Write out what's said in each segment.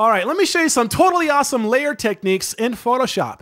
All right, let me show you some totally awesome layer techniques in Photoshop.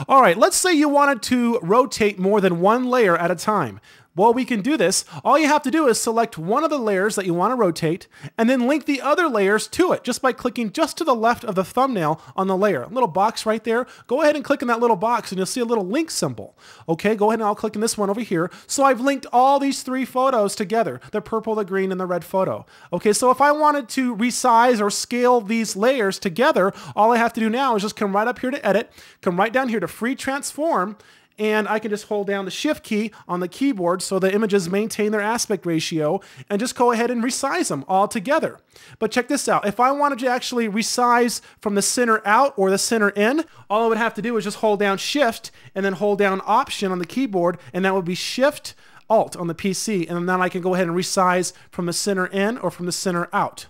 All right, let's say you wanted to rotate more than one layer at a time. Well, we can do this. All you have to do is select one of the layers that you want to rotate and then link the other layers to it just by clicking just to the left of the thumbnail on the layer. A little box right there. Go ahead and click in that little box and you'll see a little link symbol. Okay, go ahead and I'll click in this one over here. So I've linked all these three photos together, the purple, the green, and the red photo. Okay, so if I wanted to resize or scale these layers together, all I have to do now is just come right up here to edit, come right down here to free transform, and I can just hold down the shift key on the keyboard so the images maintain their aspect ratio and just go ahead and resize them all together. But check this out. If I wanted to actually resize from the center out or the center in, all I would have to do is just hold down shift and then hold down option on the keyboard, and that would be shift alt on the PC, and then I can go ahead and resize from the center in or from the center out.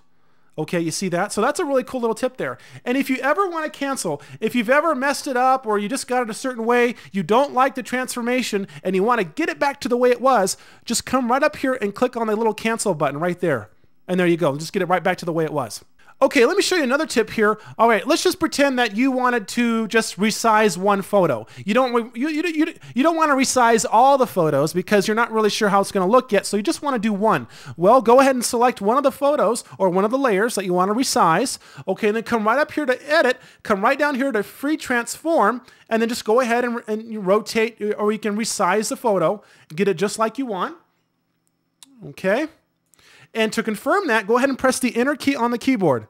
Okay, you see that? So that's a really cool little tip there. And if you ever want to cancel, if you've ever messed it up or you just got it a certain way, you don't like the transformation and you want to get it back to the way it was, just come right up here and click on the little cancel button right there. And there you go. Just get it right back to the way it was. Okay, let me show you another tip here. All right, let's just pretend that you wanted to just resize one photo. You don't want to resize all the photos because you're not really sure how it's going to look yet, so you just want to do one. Well, go ahead and select one of the photos or one of the layers that you want to resize. Okay, and then come right up here to edit, come right down here to free transform, and then just go ahead and you rotate, or you can resize the photo, get it just like you want. Okay. And to confirm that, go ahead and press the enter key on the keyboard.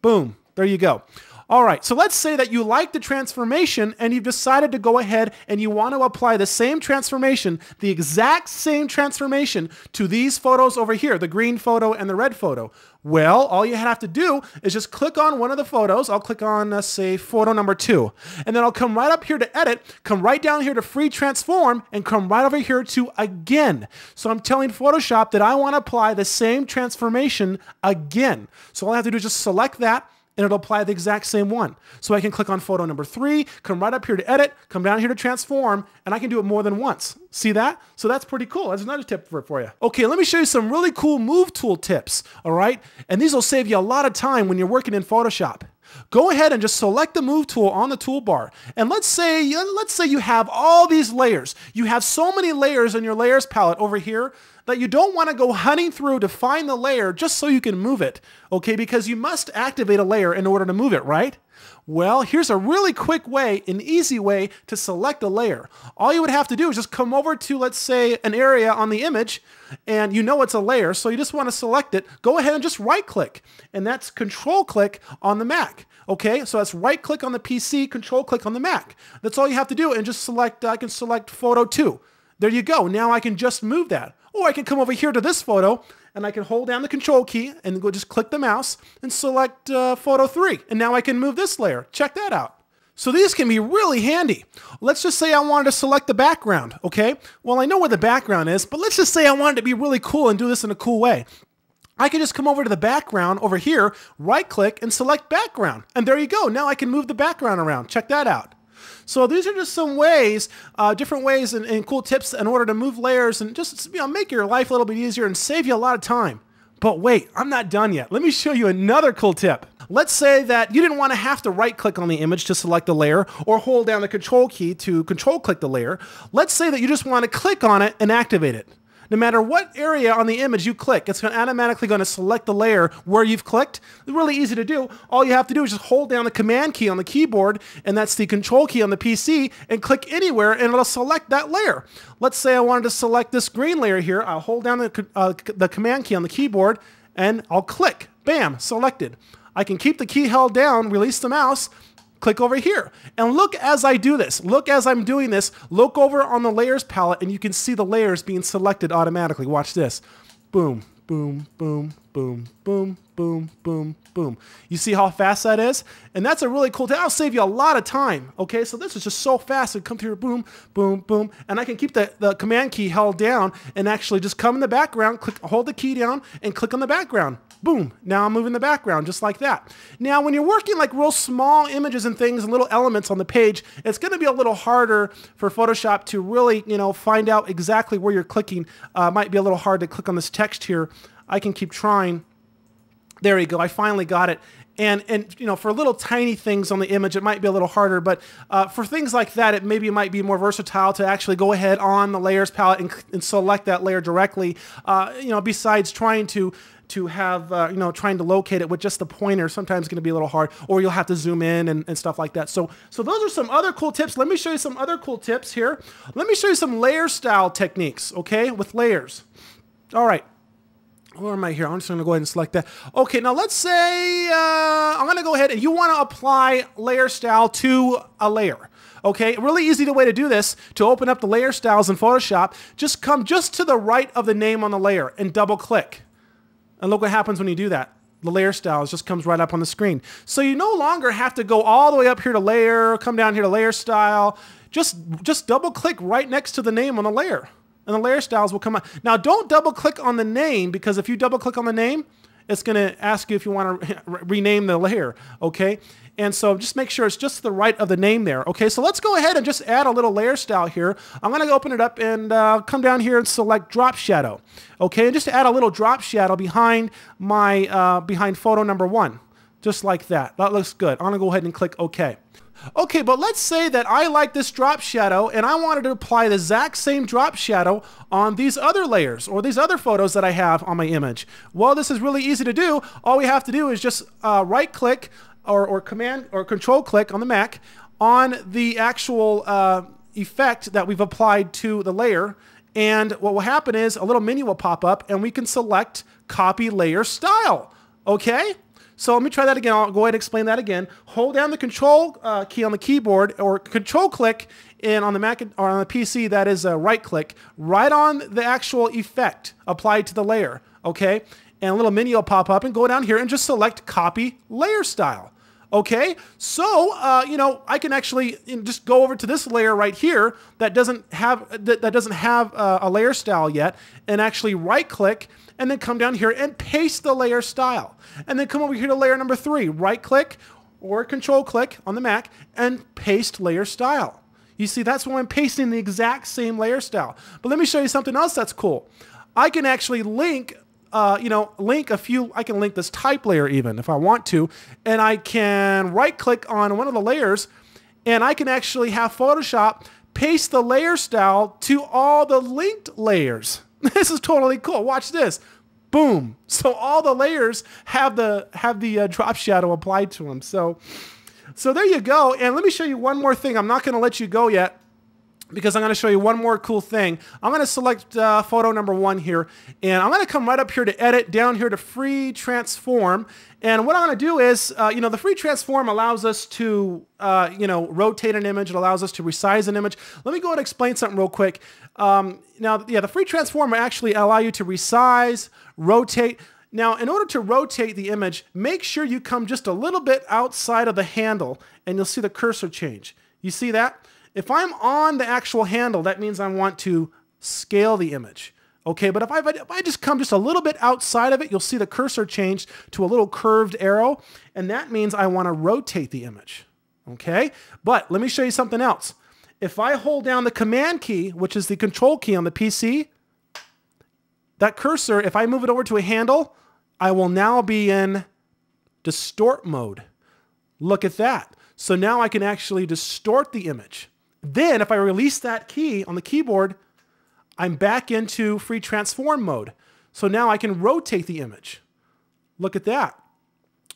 Boom, there you go. All right, so let's say that you like the transformation and you've decided to go ahead and you want to apply the same transformation, the exact same transformation to these photos over here, the green photo and the red photo. Well, all you have to do is just click on one of the photos. I'll click on, say, photo number 2. And then I'll come right up here to edit, come right down here to free transform, and come right over here to again. So I'm telling Photoshop that I want to apply the same transformation again. So all I have to do is just select that, and it'll apply the exact same one. So I can click on photo number 3, come right up here to edit, come down here to transform, and I can do it more than once. See that? So that's pretty cool. That's another tip for you. Okay, let me show you some really cool move tool tips, all right? And these will save you a lot of time when you're working in Photoshop. Go ahead and just select the move tool on the toolbar. And let's say you have all these layers. You have so many layers in your layers palette over here that you don't want to go hunting through to find the layer just so you can move it, okay? Because you must activate a layer in order to move it, right? Well, here's a really quick way, an easy way to select a layer. All you would have to do is just come over to, let's say, an area on the image, and you know it's a layer, so you just want to select it. Go ahead and just right-click, and that's Control-click on the Mac. Okay, so that's right-click on the PC, Control-click on the Mac. That's all you have to do, and just select, I can select photo 2. There you go. Now I can just move that. Or I can come over here to this photo and I can hold down the control key and go just click the mouse and select photo 3. And now I can move this layer. Check that out. So these can be really handy. Let's just say I wanted to select the background, okay? Well, I know where the background is, but let's just say I wanted to be really cool and do this in a cool way. I can just come over to the background over here, right click and select background. And there you go. Now I can move the background around. Check that out. So these are just some ways, different ways and cool tips in order to move layers and just make your life a little bit easier and save you a lot of time. But wait, I'm not done yet. Let me show you another cool tip. Let's say that you didn't want to have to right-click on the image to select the layer or hold down the control key to control-click the layer. Let's say that you just want to click on it and activate it. No matter what area on the image you click, it's automatically going to select the layer where you've clicked. It's really easy to do. All you have to do is just hold down the command key on the keyboard, and that's the control key on the PC, and click anywhere, and it'll select that layer. Let's say I wanted to select this green layer here. I'll hold down the command key on the keyboard, and I'll click. Bam, selected. I can keep the key held down, release the mouse, click over here. And look as I do this. Look as I'm doing this. Look over on the layers palette and you can see the layers being selected automatically. Watch this. Boom, boom, boom, boom, boom, boom, boom, boom. You see how fast that is? And that's a really cool thing. That'll save you a lot of time. Okay, so this is just so fast. It come through, boom, boom, boom. And I can keep the command key held down and actually just come in the background, click, hold the key down and click on the background. Boom, now I'm moving the background just like that. Now when you're working like real small images and things and little elements on the page, it's going to be a little harder for Photoshop to really, find out exactly where you're clicking. Might be a little hard to click on this text here. I can keep trying. There you go, I finally got it. And you know, for little tiny things on the image, it might be a little harder, but for things like that, it might be more versatile to actually go ahead on the layers palette and select that layer directly, you know, besides trying to have, you know, trying to locate it with just the pointer. Sometimes it's going to be a little hard, or you'll have to zoom in and stuff like that. So those are some other cool tips. Let me show you some other cool tips here. Let me show you some layer style techniques, okay, with layers. All right. Where am I here? I'm just going to go ahead and select that. Okay, now let's say I'm going to go ahead and you want to apply layer style to a layer. Okay, really easy way to do this, to open up the layer styles in Photoshop, just come just to the right of the name on the layer and double click. And look what happens when you do that. The layer styles just comes right up on the screen. So you no longer have to go all the way up here to layer, come down here to layer style. Just double click right next to the name on the layer. And the layer styles will come out. Now don't double click on the name, because if you double click on the name, it's going to ask you if you want to rename the layer, okay? And so just make sure it's just to the right of the name there, okay? So let's go ahead and just add a little layer style here. I'm going to open it up and come down here and select drop shadow, okay? And just add a little drop shadow behind my behind photo number 1, just like that. That looks good. I'm going to go ahead and click OK. Okay, but let's say that I like this drop shadow and I wanted to apply the exact same drop shadow on these other layers or these other photos that I have on my image. Well, this is really easy to do. All we have to do is just right click or command or control click on the Mac on the actual effect that we've applied to the layer. And what will happen is a little menu will pop up and we can select copy layer style. Okay? So let me try that again. I'll go ahead and explain that again. Hold down the control key on the keyboard or control click, and on the Mac or on the PC, that is a right click, right on the actual effect applied to the layer, okay? And a little menu will pop up and go down here and just select copy layer style. Okay, so you know, I can actually just go over to this layer right here that doesn't have a layer style yet, and actually right click and then come down here and paste the layer style, and then come over here to layer number 3, right click or control click on the Mac and paste layer style. You see, that's when I'm pasting the exact same layer style. But let me show you something else that's cool. I can actually link I can link this type layer even if I want to, and I can right click on one of the layers and I can actually have Photoshop paste the layer style to all the linked layers. This is totally cool. Watch this. Boom. So all the layers have the drop shadow applied to them. So there you go. And let me show you one more thing. I'm not going to let you go yet, because I'm going to show you one more cool thing. I'm going to select photo number 1 here, and I'm going to come right up here to edit, down here to free transform. And what I'm going to do is, you know, the free transform allows us to, you know, rotate an image. It allows us to resize an image. Let me go ahead and explain something real quick. Now, yeah, the free transform will actually allow you to resize, rotate. Now, in order to rotate the image, make sure you come just a little bit outside of the handle, and you'll see the cursor change. You see that? If I'm on the actual handle, that means I want to scale the image. Okay, but if I just come just a little bit outside of it, you'll see the cursor change to a little curved arrow, and that means I want to rotate the image. Okay, but let me show you something else. If I hold down the command key, which is the control key on the PC, that cursor, if I move it over to a handle, I will now be in distort mode. Look at that. So now I can actually distort the image. Then if I release that key on the keyboard, I'm back into free transform mode. So now I can rotate the image. Look at that.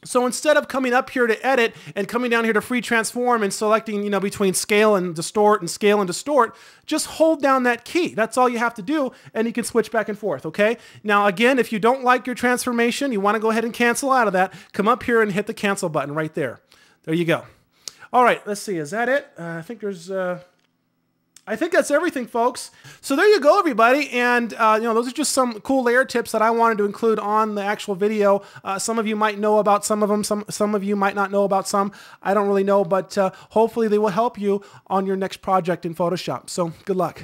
So instead of coming up here to edit and coming down here to free transform and selecting, you know, between scale and distort, just hold down that key. That's all you have to do, and you can switch back and forth, okay? Now again, if you don't like your transformation, you want to go ahead and cancel out of that, come up here and hit the cancel button right there. There you go. All right, let's see. Is that it? I think that's everything, folks. So there you go, everybody. And you know, those are just some cool layer tips that I wanted to include on the actual video. Some of you might know about some of them. Some of you might not know about some. I don't really know, but hopefully they will help you on your next project in Photoshop. So good luck.